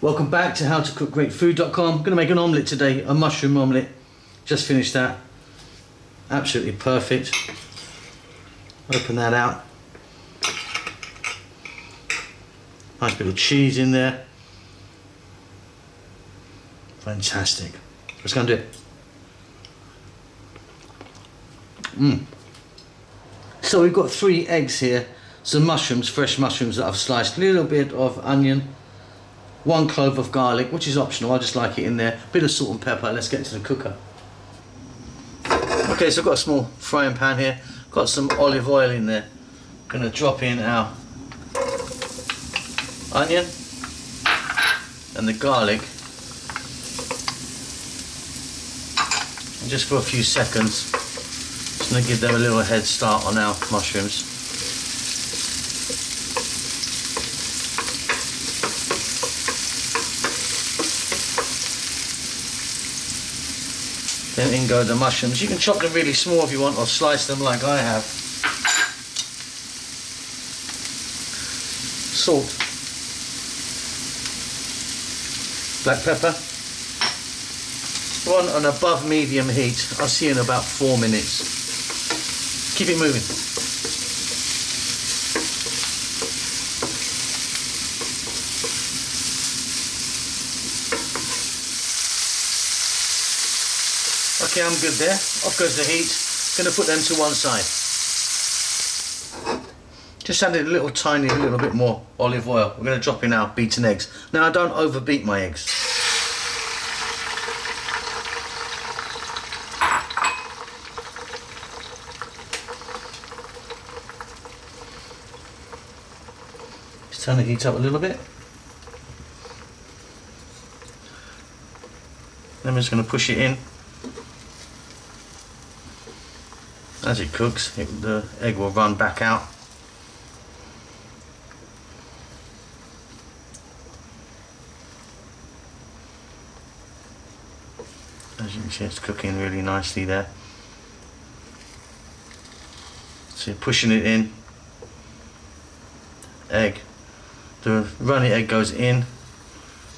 Welcome back to howtocookgreatfood.com. I'm going to make an omelette today, a mushroom omelette. Just finished that. Absolutely perfect. Open that out. Nice bit of cheese in there. Fantastic. Let's go and do it. So we've got 3 eggs here, some mushrooms, fresh mushrooms that I've sliced, a little bit of onion, 1 clove of garlic, which is optional, I just like it in there, a bit of salt and pepper. Let's get to the cooker. Okay, so I've got a small frying pan here, got some olive oil in there. Gonna drop in our onion and the garlic, and just for a few seconds, just gonna give them a little head start on our mushrooms. Then in go the mushrooms. You can chop them really small if you want, or slice them like I have. Salt, black pepper. We're on an above medium heat. I'll see you in about 4 minutes. Keep it moving. Okay, I'm good there. Off goes the heat. Gonna put them to one side. Just added a little bit more olive oil. We're gonna drop in our beaten eggs. Now I don't overbeat my eggs. Just turn the heat up a little bit. Then we're just gonna push it in. As it cooks, the egg will run back out. As you can see, it's cooking really nicely there. So you're pushing it in. Egg. The runny egg goes in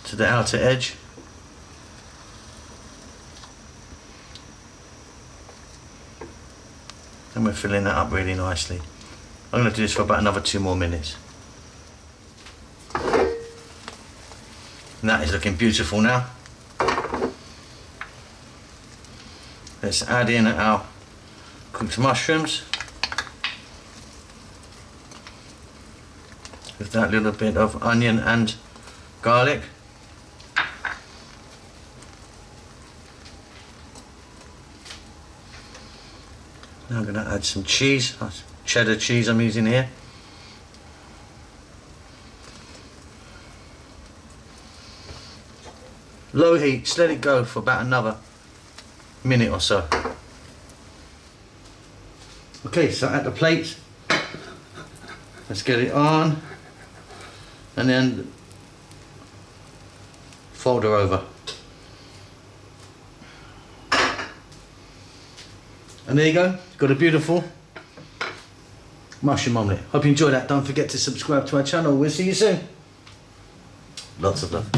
to the outer edge. And we're filling that up really nicely. I'm going to do this for about another 2 more minutes. And that is looking beautiful now. Let's add in our cooked mushrooms with that little bit of onion and garlic. Now I'm going to add some cheese, cheddar cheese I'm using here. Low heat, just let it go for about another minute or so. Okay, so at the plate, let's get it on, and then fold her over. And there you go, got a beautiful mushroom omelette. Hope you enjoyed that. Don't forget to subscribe to our channel. We'll see you soon. Lots of love.